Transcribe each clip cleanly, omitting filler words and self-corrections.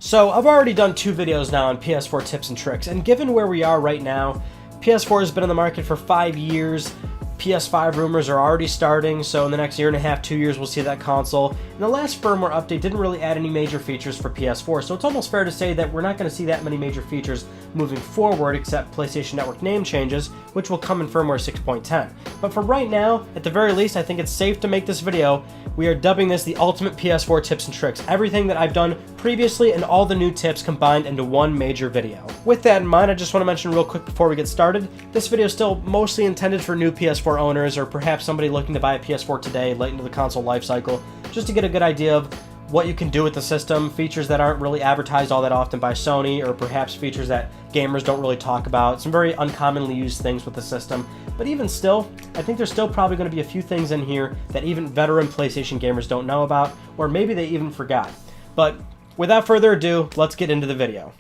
So I've already done 2 videos now on PS4 tips and tricks, and given where we are right now, PS4 has been in the market for 5 years, PS5 rumors are already starting, so in the next year and a half, 2 years, we'll see that console. And the last firmware update didn't really add any major features for PS4, so it's almost fair to say that we're not going to see that many major features moving forward except PlayStation Network name changes, which will come in firmware 6.10. But for right now, at the very least, I think it's safe to make this video. We are dubbing this the ultimate PS4 tips and tricks. Everything that I've done previously and all the new tips combined into one major video. With that in mind, I just want to mention real quick before we get started, this video is still mostly intended for new PS4 owners or perhaps somebody looking to buy a PS4 today, late into the console lifecycle, just to get a good idea of what you can do with the system, features that aren't really advertised all that often by Sony, or perhaps features that gamers don't really talk about, some very uncommonly used things with the system. But even still, I think there's still probably going to be a few things in here that even veteran PlayStation gamers don't know about, or maybe they even forgot. But without further ado, let's get into the video.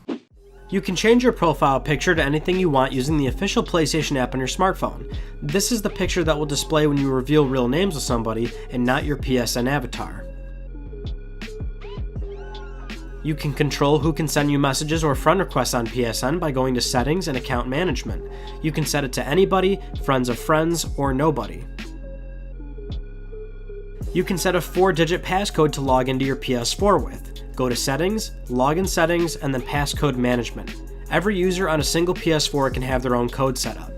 You can change your profile picture to anything you want using the official PlayStation app on your smartphone. This is the picture that will display when you reveal real names of somebody and not your PSN avatar. You can control who can send you messages or friend requests on PSN by going to Settings and Account Management. You can set it to anybody, friends of friends, or nobody. You can set a 4-digit passcode to log into your PS4 with. Go to Settings, Login Settings, and then Passcode Management. Every user on a single PS4 can have their own code set up.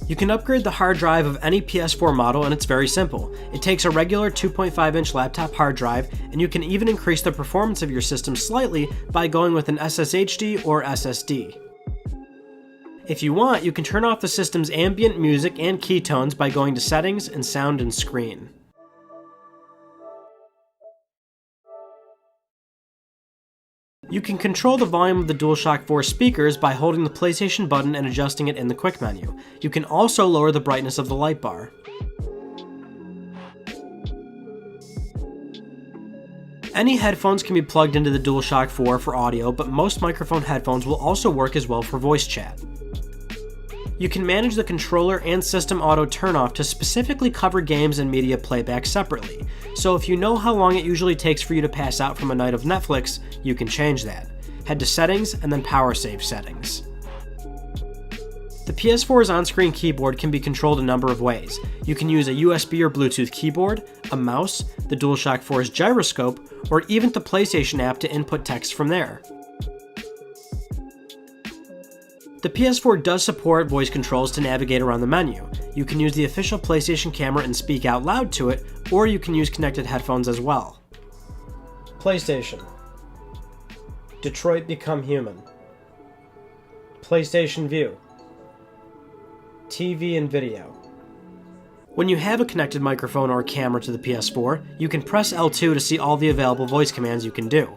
You can upgrade the hard drive of any PS4 model, and it's very simple. It takes a regular 2.5-inch laptop hard drive, and you can even increase the performance of your system slightly by going with an SSHD or SSD. If you want, you can turn off the system's ambient music and keytones by going to Settings and Sound and Screen. You can control the volume of the DualShock 4 speakers by holding the PlayStation button and adjusting it in the quick menu. You can also lower the brightness of the light bar. Any headphones can be plugged into the DualShock 4 for audio, but most microphone headphones will also work as well for voice chat. You can manage the controller and system auto turn-off to specifically cover games and media playback separately. So if you know how long it usually takes for you to pass out from a night of Netflix, you can change that. Head to Settings and then Power Save Settings. The PS4's on-screen keyboard can be controlled a number of ways. You can use a USB or Bluetooth keyboard, a mouse, the DualShock 4's gyroscope, or even the PlayStation app to input text from there. The PS4 does support voice controls to navigate around the menu. You can use the official PlayStation camera and speak out loud to it, or you can use connected headphones as well. PlayStation. Detroit Become Human. PlayStation View. TV and video. When you have a connected microphone or camera to the PS4, you can press L2 to see all the available voice commands you can do.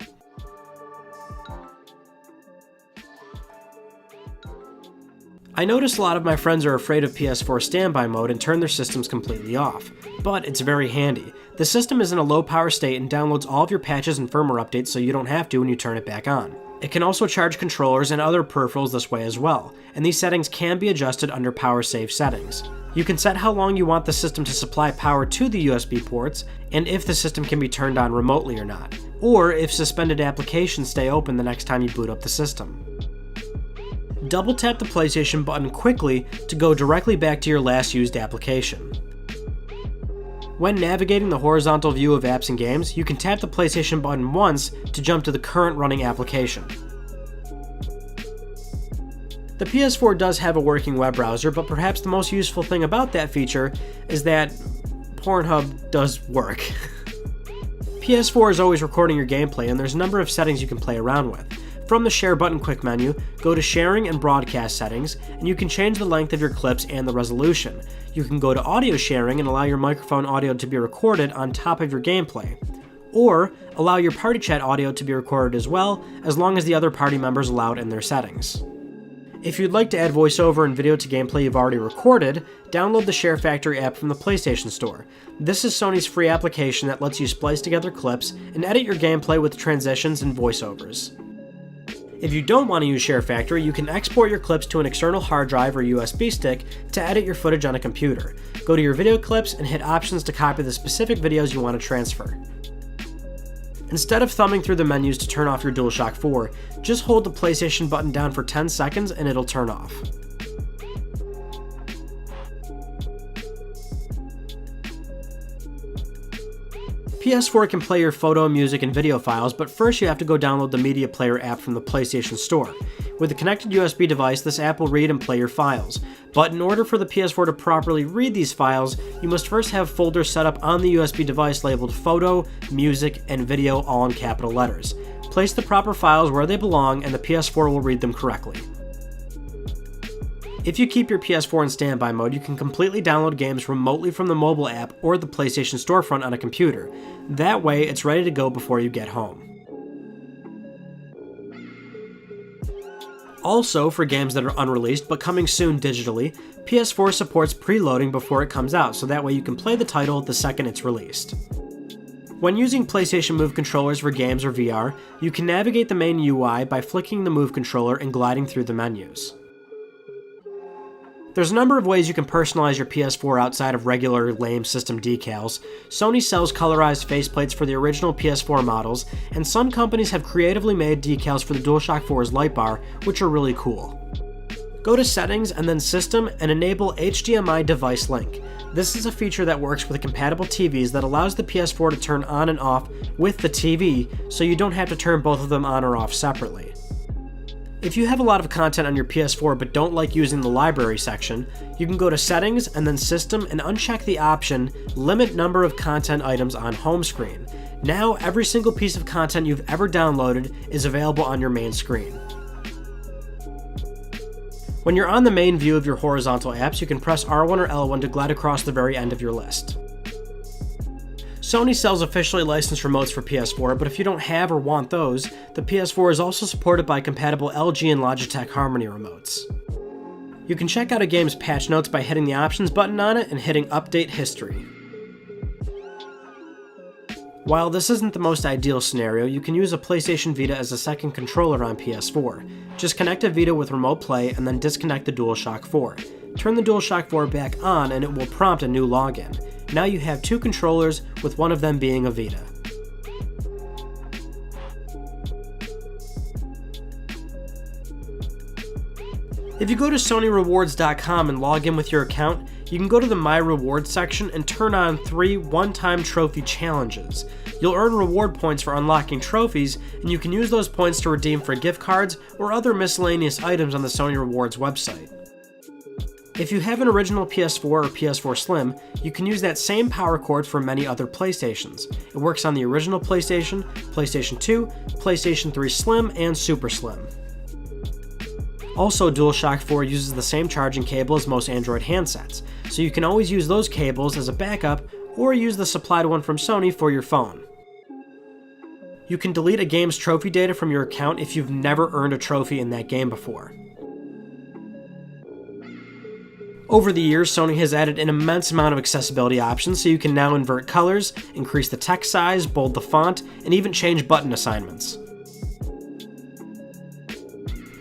I notice a lot of my friends are afraid of PS4 standby mode and turn their systems completely off, but it's very handy. The system is in a low power state and downloads all of your patches and firmware updates so you don't have to when you turn it back on. It can also charge controllers and other peripherals this way as well, and these settings can be adjusted under Power Save Settings. You can set how long you want the system to supply power to the USB ports, and if the system can be turned on remotely or not, or if suspended applications stay open the next time you boot up the system. Double tap the PlayStation button quickly to go directly back to your last used application. When navigating the horizontal view of apps and games, you can tap the PlayStation button once to jump to the current running application. The PS4 does have a working web browser, but perhaps the most useful thing about that feature is that Pornhub does work. PS4 is always recording your gameplay, and there's a number of settings you can play around with. From the Share button quick menu, go to Sharing and Broadcast settings, and you can change the length of your clips and the resolution. You can go to Audio Sharing and allow your microphone audio to be recorded on top of your gameplay. Or allow your party chat audio to be recorded as well, as long as the other party members allow it in their settings. If you'd like to add voiceover and video to gameplay you've already recorded, download the Share Factory app from the PlayStation Store. This is Sony's free application that lets you splice together clips and edit your gameplay with transitions and voiceovers. If you don't want to use Share Factory, you can export your clips to an external hard drive or USB stick to edit your footage on a computer. Go to your video clips and hit options to copy the specific videos you want to transfer. Instead of thumbing through the menus to turn off your DualShock 4, just hold the PlayStation button down for 10 seconds and it'll turn off. PS4 can play your photo, music, and video files, but first you have to go download the Media Player app from the PlayStation Store. With a connected USB device, this app will read and play your files. But in order for the PS4 to properly read these files, you must first have folders set up on the USB device labeled Photo, Music, and Video all in capital letters. Place the proper files where they belong and the PS4 will read them correctly. If you keep your PS4 in standby mode, you can completely download games remotely from the mobile app or the PlayStation storefront on a computer. That way, it's ready to go before you get home. Also, for games that are unreleased but coming soon digitally, PS4 supports preloading before it comes out, so that way you can play the title the second it's released. When using PlayStation Move controllers for games or VR, you can navigate the main UI by flicking the Move controller and gliding through the menus. There's a number of ways you can personalize your PS4 outside of regular lame system decals. Sony sells colorized faceplates for the original PS4 models, and some companies have creatively made decals for the DualShock 4's light bar, which are really cool. Go to Settings and then System and enable HDMI device link. This is a feature that works with compatible TVs that allows the PS4 to turn on and off with the TV, so you don't have to turn both of them on or off separately. If you have a lot of content on your PS4 but don't like using the library section, you can go to Settings and then System and uncheck the option Limit Number of Content Items on Home Screen. Now every single piece of content you've ever downloaded is available on your main screen. When you're on the main view of your horizontal apps, you can press R1 or L1 to glide across the very end of your list. Sony sells officially licensed remotes for PS4, but if you don't have or want those, the PS4 is also supported by compatible LG and Logitech Harmony remotes. You can check out a game's patch notes by hitting the Options button on it and hitting Update History. While this isn't the most ideal scenario, you can use a PlayStation Vita as a second controller on PS4. Just connect a Vita with Remote Play and then disconnect the DualShock 4. Turn the DualShock 4 back on and it will prompt a new login. Now you have two controllers, with one of them being a Vita. If you go to SonyRewards.com and log in with your account, you can go to the My Rewards section and turn on 3 one-time trophy challenges. You'll earn reward points for unlocking trophies, and you can use those points to redeem for gift cards or other miscellaneous items on the Sony Rewards website. If you have an original PS4 or PS4 Slim, you can use that same power cord for many other PlayStations. It works on the original PlayStation, PlayStation 2, PlayStation 3 Slim, and Super Slim. Also, DualShock 4 uses the same charging cable as most Android handsets, so you can always use those cables as a backup or use the supplied one from Sony for your phone. You can delete a game's trophy data from your account if you've never earned a trophy in that game before. Over the years, Sony has added an immense amount of accessibility options, so you can now invert colors, increase the text size, bold the font, and even change button assignments.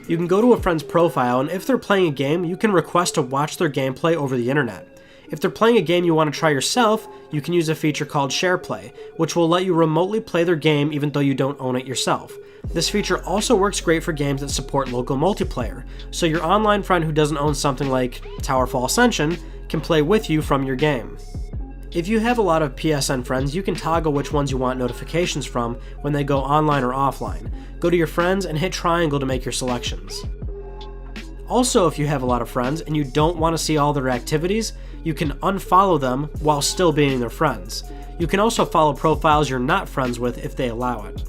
You can go to a friend's profile, and if they're playing a game, you can request to watch their gameplay over the internet. If they're playing a game you want to try yourself, you can use a feature called SharePlay, which will let you remotely play their game even though you don't own it yourself. This feature also works great for games that support local multiplayer, so your online friend who doesn't own something like Towerfall Ascension can play with you from your game. If you have a lot of PSN friends, you can toggle which ones you want notifications from when they go online or offline. Go to your friends and hit triangle to make your selections. Also, if you have a lot of friends and you don't want to see all their activities, you can unfollow them while still being their friends. You can also follow profiles you're not friends with if they allow it.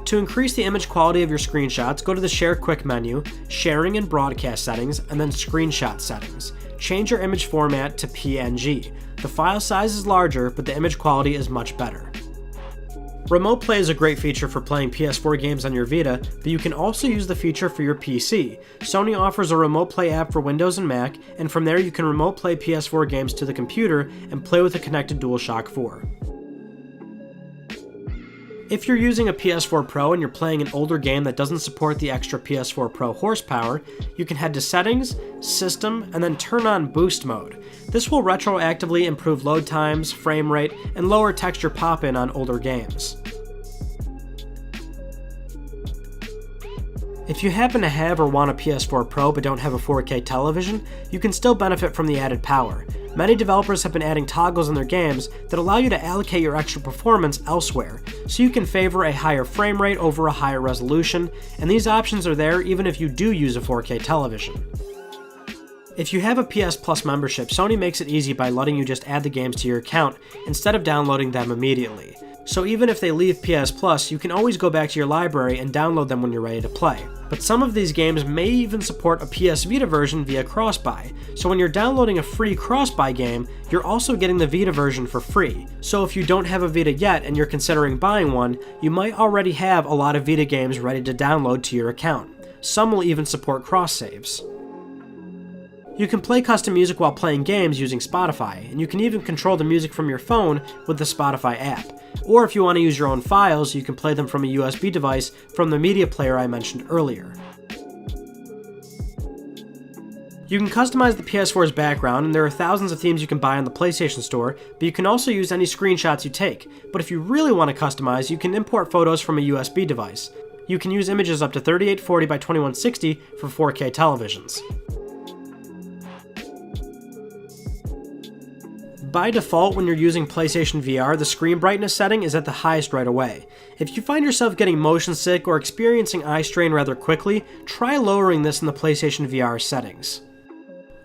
To increase the image quality of your screenshots, go to the Share Quick menu, Sharing and Broadcast Settings, and then Screenshot Settings. Change your image format to PNG. The file size is larger, but the image quality is much better. Remote Play is a great feature for playing PS4 games on your Vita, but you can also use the feature for your PC. Sony offers a Remote Play app for Windows and Mac, and from there you can Remote Play PS4 games to the computer and play with a connected DualShock 4. If you're using a PS4 Pro and you're playing an older game that doesn't support the extra PS4 Pro horsepower, you can head to Settings, System, and then turn on Boost Mode. This will retroactively improve load times, frame rate, and lower texture pop-in on older games. If you happen to have or want a PS4 Pro but don't have a 4K television, you can still benefit from the added power. Many developers have been adding toggles in their games that allow you to allocate your extra performance elsewhere, so you can favor a higher frame rate over a higher resolution, and these options are there even if you do use a 4K television. If you have a PS Plus membership, Sony makes it easy by letting you just add the games to your account instead of downloading them immediately. So even if they leave PS Plus, you can always go back to your library and download them when you're ready to play. But some of these games may even support a PS Vita version via cross-buy, so when you're downloading a free cross-buy game, you're also getting the Vita version for free. So if you don't have a Vita yet and you're considering buying one, you might already have a lot of Vita games ready to download to your account. Some will even support cross-saves. You can play custom music while playing games using Spotify, and you can even control the music from your phone with the Spotify app. Or if you want to use your own files, you can play them from a USB device from the media player I mentioned earlier. You can customize the PS4's background, and there are thousands of themes you can buy on the PlayStation Store, but you can also use any screenshots you take. But if you really want to customize, you can import photos from a USB device. You can use images up to 3840 by 2160 for 4K televisions. By default, when you're using PlayStation VR, the screen brightness setting is at the highest right away. If you find yourself getting motion sick or experiencing eye strain rather quickly, try lowering this in the PlayStation VR settings.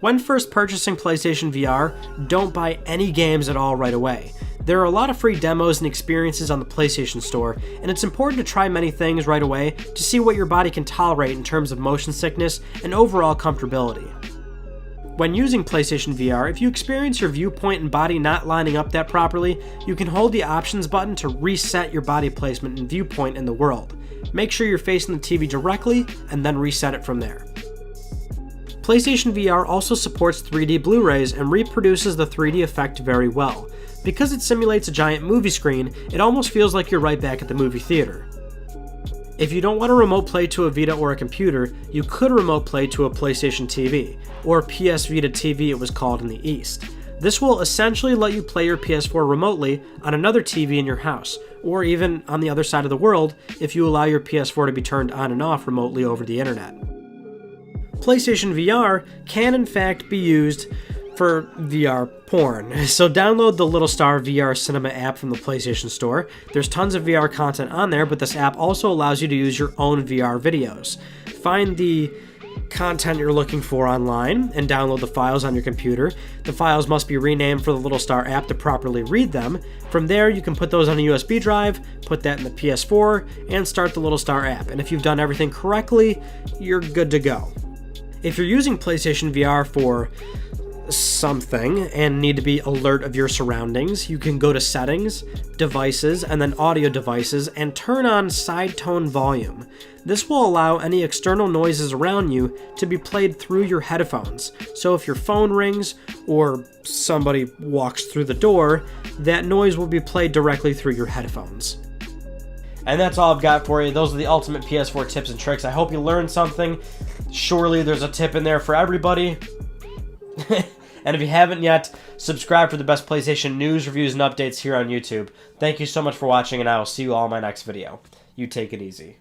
When first purchasing PlayStation VR, don't buy any games at all right away. There are a lot of free demos and experiences on the PlayStation Store, and it's important to try many things right away to see what your body can tolerate in terms of motion sickness and overall comfortability. When using PlayStation VR, if you experience your viewpoint and body not lining up that properly, you can hold the options button to reset your body placement and viewpoint in the world. Make sure you're facing the TV directly, and then reset it from there. PlayStation VR also supports 3D Blu-rays and reproduces the 3D effect very well. Because it simulates a giant movie screen, it almost feels like you're right back at the movie theater. If you don't want to remote play to a Vita or a computer, you could remote play to a PlayStation TV, or PS Vita TV it was called in the East. This will essentially let you play your PS4 remotely on another TV in your house, or even on the other side of the world if you allow your PS4 to be turned on and off remotely over the internet. PlayStation VR can in fact be used for VR porn. So download the Little Star VR Cinema app from the PlayStation Store. There's tons of VR content on there, but this app also allows you to use your own VR videos. Find the content you're looking for online and download the files on your computer. The files must be renamed for the Little Star app to properly read them. From there, you can put those on a USB drive, put that in the PS4, and start the Little Star app. And if you've done everything correctly, you're good to go. If you're using PlayStation VR for something and need to be alert of your surroundings, you can go to Settings, Devices, and then Audio Devices and turn on Side Tone Volume. This will allow any external noises around you to be played through your headphones. So if your phone rings or somebody walks through the door, that noise will be played directly through your headphones. And that's all I've got for you. Those are the ultimate PS4 tips and tricks. I hope you learned something. Surely there's a tip in there for everybody. And if you haven't yet, subscribe for the best PlayStation news, reviews, and updates here on YouTube. Thank you so much for watching, and I will see you all in my next video. You take it easy.